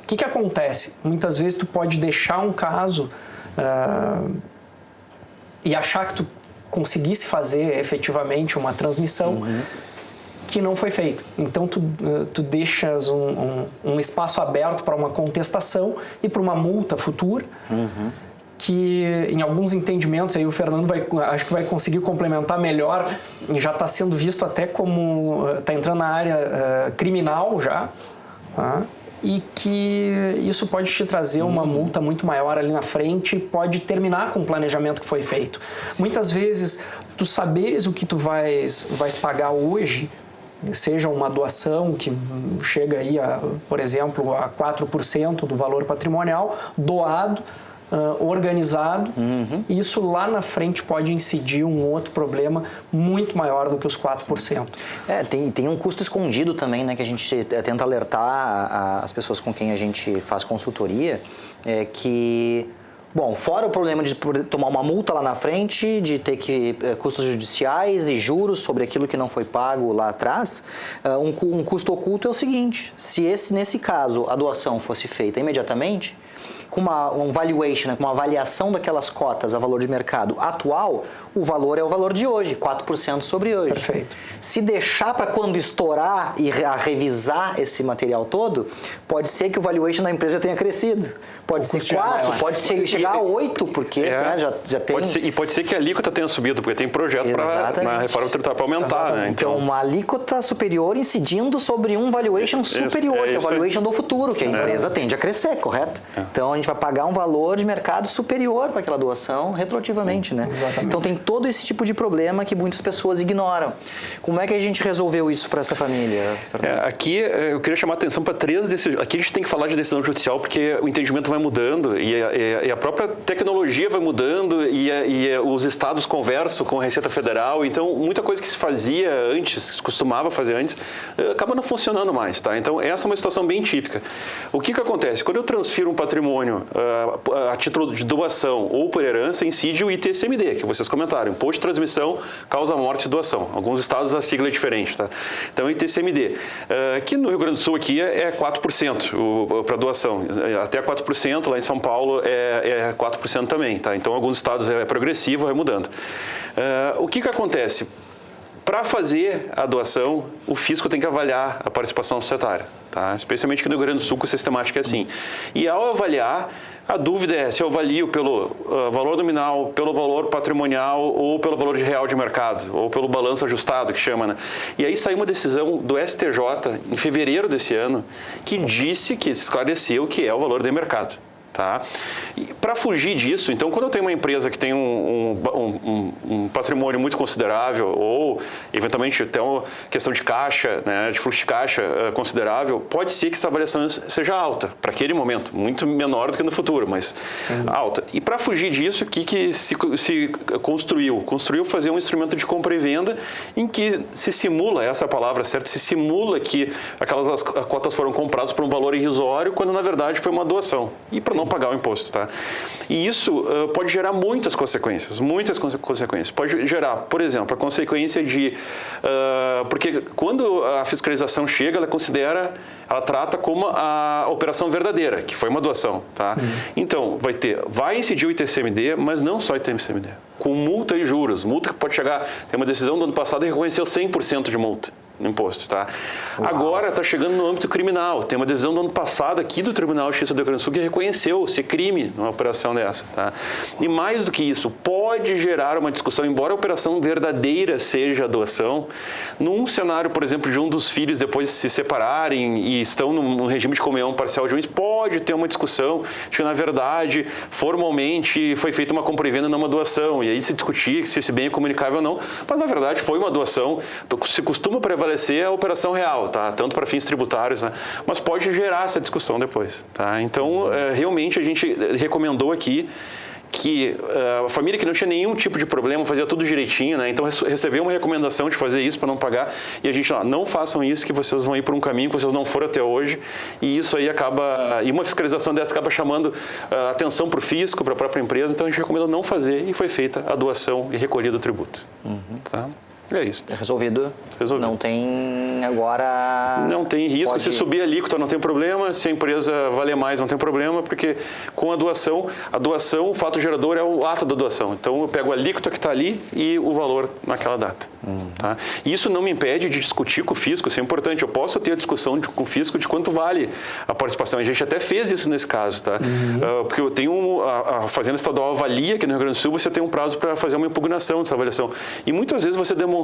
Speaker 3: O que acontece? Muitas vezes tu pode deixar um caso e achar que tu conseguisse fazer efetivamente uma transmissão que não foi feita. Então tu deixas um espaço aberto para uma contestação e para uma multa futura, que em alguns entendimentos, aí o Fernando acho que vai conseguir complementar melhor, já está sendo visto até como, está entrando na área criminal já, tá? E que isso pode te trazer uma multa muito maior ali na frente e pode terminar com o planejamento que foi feito. Sim. Muitas vezes, tu saberes o que tu vais pagar hoje, seja uma doação que chega aí, por exemplo, a 4% do valor patrimonial, doado, organizado, isso lá na frente pode incidir um outro problema muito maior do que os 4%.
Speaker 2: Tem um custo escondido também, né, que a gente tenta alertar as pessoas com quem a gente faz consultoria, que, bom, fora o problema de tomar uma multa lá na frente, de ter custos judiciais e juros sobre aquilo que não foi pago lá atrás, um custo oculto é o seguinte, se nesse caso a doação fosse feita imediatamente, com um valuation, né, com uma avaliação daquelas cotas a valor de mercado atual, o valor é o valor de hoje, 4% sobre hoje.
Speaker 3: Perfeito.
Speaker 2: Se deixar para quando estourar e revisar esse material todo, pode ser que o valuation da empresa tenha crescido. Pode ser 4, pode chegar a 8, porque já tem...
Speaker 4: Pode ser que a alíquota tenha subido, porque tem projeto na reforma tributária para aumentar. Né?
Speaker 2: Então, uma alíquota superior incidindo sobre um valuation superior, que é o valuation do futuro, que a empresa tende a crescer, correto? Então, a gente vai pagar um valor de mercado superior para aquela doação retroativamente, né?
Speaker 3: Exatamente.
Speaker 2: Então, tem todo esse tipo de problema que muitas pessoas ignoram. Como é que a gente resolveu isso para essa família?
Speaker 4: Aqui, eu queria chamar a atenção para 3 decisões. Aqui a gente tem que falar de decisão judicial, porque o entendimento vai mudando e a própria tecnologia vai mudando e os estados conversam com a Receita Federal. Então, muita coisa que se fazia antes, que se costumava fazer antes, acaba não funcionando mais, tá? Então, essa é uma situação bem típica. O que acontece? Quando eu transfiro um patrimônio a título de doação ou por herança, incide o ITCMD, que vocês comentaram, Imposto de Transmissão, Causa Morte e Doação. Alguns estados a sigla é diferente, tá? Então, ITCMD, que no Rio Grande do Sul aqui é 4% para doação, até 4%, lá em São Paulo é 4% também, tá? Então, alguns estados é progressivo, vai mudando. O que acontece? Para fazer a doação, o fisco tem que avaliar a participação societária, tá? Especialmente aqui no Rio Grande do Sul, com a sistemática é assim. E ao avaliar, a dúvida é se eu avalio pelo valor nominal, pelo valor patrimonial ou pelo valor real de mercado, ou pelo balanço ajustado, que chama, né? E aí saiu uma decisão do STJ, em fevereiro desse ano, que esclareceu que é o valor de mercado. Tá? Para fugir disso, então, quando eu tenho uma empresa que tem um patrimônio muito considerável ou, eventualmente, até uma questão de caixa, né, de fluxo de caixa considerável, pode ser que essa avaliação seja alta para aquele momento, muito menor do que no futuro, mas alta. E para fugir disso, o que se construiu? Construiu fazer um instrumento de compra e venda em que se simula, essa é a palavra certa, se simula que aquelas cotas foram compradas por um valor irrisório, quando na verdade foi uma doação. E para não pagar o imposto, tá? E isso pode gerar muitas consequências. Pode gerar, por exemplo, a consequência de... porque quando a fiscalização chega, ela trata como a operação verdadeira, que foi uma doação, tá? Então, vai incidir o ITCMD, mas não só o ITCMD, com multa e juros. Multa que pode chegar... Tem uma decisão do ano passado que reconheceu 100% de multa no imposto, tá? Uau. Agora está chegando no âmbito criminal. Tem uma decisão do ano passado aqui do Tribunal de Justiça do Rio Grande do Sul que reconheceu ser crime numa operação dessa, tá? E mais do que isso, pode gerar uma discussão, embora a operação verdadeira seja a doação, num cenário, por exemplo, de um dos filhos depois se separarem e estão num regime de comunhão parcial de bens, pode ter uma discussão de que, na verdade, formalmente foi feita uma compra e venda, não uma doação, e aí se discutir se esse bem é comunicável ou não, mas na verdade foi uma doação, se costuma prevalecer a operação real, tá? Tanto para fins tributários, né? Mas pode gerar essa discussão depois, tá? Então, realmente a gente recomendou aqui que a família que não tinha nenhum tipo de problema, fazia tudo direitinho, né? Então recebeu uma recomendação de fazer isso para não pagar, e a gente, não façam isso, que vocês vão ir por um caminho que vocês não foram até hoje, e isso aí e uma fiscalização dessa acaba chamando atenção para o fisco, para a própria empresa, então a gente recomenda não fazer, e foi feita a doação e recolhido o tributo. Tá? É isso.
Speaker 2: Resolvido. Não tem agora...
Speaker 4: Não tem risco. Se subir a alíquota não tem problema. Se a empresa valer mais não tem problema, porque com a doação, o fato gerador é o ato da doação. Então eu pego a alíquota que está ali e o valor naquela data. Tá? E isso não me impede de discutir com o fisco, isso é importante. Eu posso ter a discussão com o fisco de quanto vale a participação. A gente até fez isso nesse caso, tá? Porque eu tenho a Fazenda Estadual avalia que no Rio Grande do Sul você tem um prazo para fazer uma impugnação dessa avaliação. E muitas vezes você demonstrando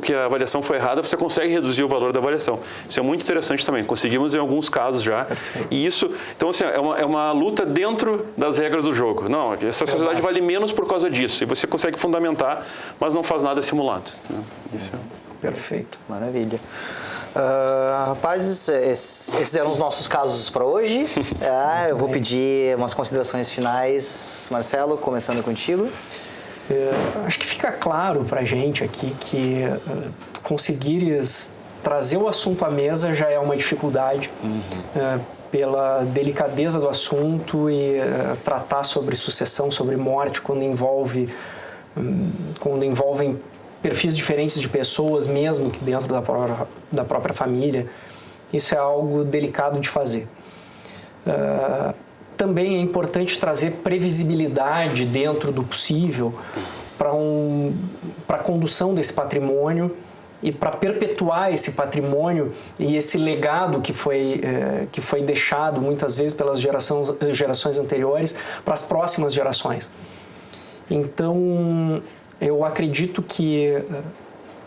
Speaker 4: que a avaliação foi errada, você consegue reduzir o valor da avaliação. Isso é muito interessante também. Conseguimos em alguns casos já. Perfeito. E isso, então assim, é uma luta dentro das regras do jogo. Não, essa sociedade vale menos por causa disso. E você consegue fundamentar, mas não faz nada simulado. Isso
Speaker 3: Perfeito.
Speaker 2: Maravilha. Rapazes, esses eram os nossos casos para hoje. Eu vou pedir umas considerações finais. Marcelo, começando contigo.
Speaker 3: Acho que fica claro para a gente aqui que conseguires trazer o assunto à mesa já é uma dificuldade, pela delicadeza do assunto e tratar sobre sucessão, sobre morte, quando envolvem perfis diferentes de pessoas, mesmo que dentro da própria família. Isso é algo delicado de fazer. Também é importante trazer previsibilidade dentro do possível, para a condução desse patrimônio e para perpetuar esse patrimônio e esse legado que foi deixado muitas vezes pelas gerações anteriores para as próximas gerações. Então, eu acredito que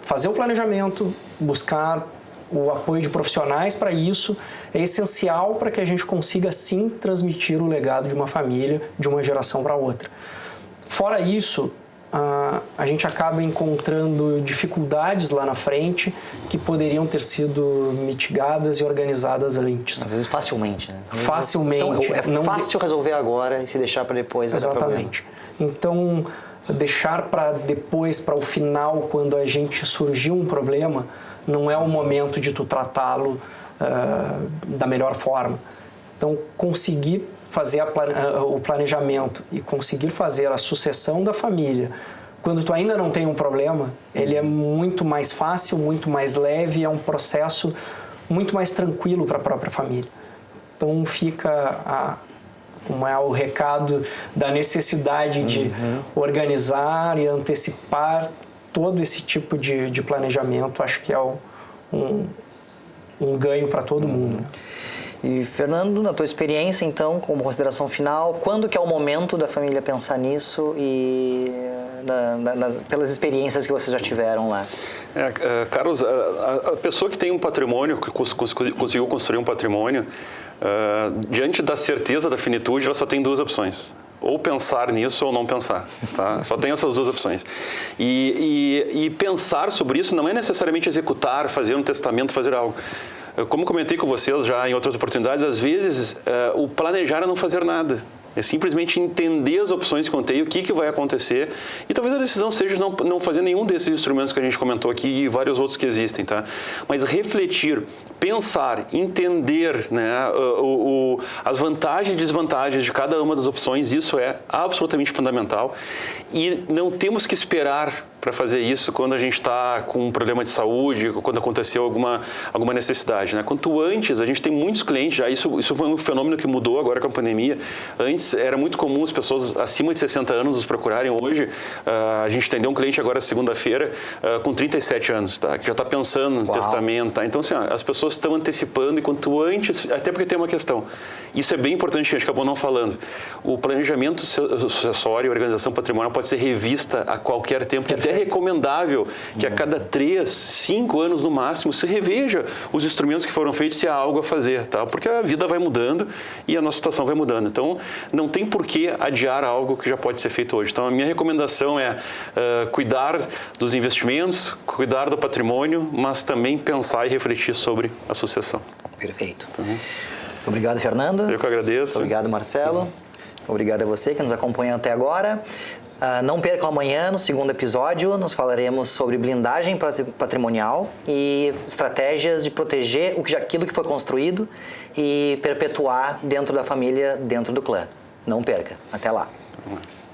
Speaker 3: fazer o planejamento, buscar o apoio de profissionais para isso é essencial para que a gente consiga, sim, transmitir o legado de uma família de uma geração para outra. Fora isso, a gente acaba encontrando dificuldades lá na frente que poderiam ter sido mitigadas e organizadas antes.
Speaker 2: Às vezes facilmente, né?
Speaker 3: Facilmente.
Speaker 2: Então, é fácil resolver agora e se deixar para depois vai dar problema.
Speaker 3: Exatamente. Então, deixar para depois, para o final, quando a gente surgiu um problema, não é o momento de tu tratá-lo da melhor forma. Então, conseguir fazer o planejamento e conseguir fazer a sucessão da família quando tu ainda não tem um problema, ele é muito mais fácil, muito mais leve, é um processo muito mais tranquilo para a própria família. Então fica o recado da necessidade de organizar e antecipar todo esse tipo de planejamento. Acho que é um ganho para todo mundo.
Speaker 2: E, Fernando, na tua experiência, então, como consideração final, quando que é o momento da família pensar nisso e pelas experiências que vocês já tiveram lá?
Speaker 4: Carlos, a pessoa que tem um patrimônio, que conseguiu construir um patrimônio, diante da certeza da finitude, ela só tem duas opções. Ou pensar nisso ou não pensar, tá? Só tem essas duas opções. E pensar sobre isso não é necessariamente executar, fazer um testamento, fazer algo. Como comentei com vocês já em outras oportunidades, às vezes o planejar é não fazer nada. É simplesmente entender as opções que contei, o que vai acontecer. E talvez a decisão seja não fazer nenhum desses instrumentos que a gente comentou aqui e vários outros que existem, tá? Mas refletir, pensar, entender, né, as vantagens e desvantagens de cada uma das opções, isso é absolutamente fundamental. E não temos que esperar para fazer isso quando a gente está com um problema de saúde, quando aconteceu alguma necessidade, né? Quanto antes, a gente tem muitos clientes, já isso foi um fenômeno que mudou agora com a pandemia. Antes era muito comum as pessoas acima de 60 anos nos procurarem. Hoje, a gente atendeu um cliente agora segunda-feira com 37 anos, tá? Que já está pensando no testamento, tá? Então, assim, as pessoas estão antecipando e quanto antes, até porque tem uma questão. Isso é bem importante, a gente acabou não falando. O planejamento sucessório e a organização patrimonial pode ser revista a qualquer tempo, que até é recomendável que a cada 3, 5 anos no máximo se reveja os instrumentos que foram feitos, se há algo a fazer, tá? Porque a vida vai mudando e a nossa situação vai mudando. Então, não tem por que adiar algo que já pode ser feito hoje. Então, a minha recomendação é cuidar dos investimentos, cuidar do patrimônio, mas também pensar e refletir sobre a sucessão.
Speaker 2: Perfeito. Muito obrigado, Fernando.
Speaker 4: Eu que agradeço.
Speaker 2: Obrigado, Marcelo. Obrigado a você que nos acompanha até agora. Não percam amanhã, no segundo episódio, nós falaremos sobre blindagem patrimonial e estratégias de proteger aquilo que foi construído e perpetuar dentro da família, dentro do clã. Não perca. Até lá.
Speaker 4: Até mais.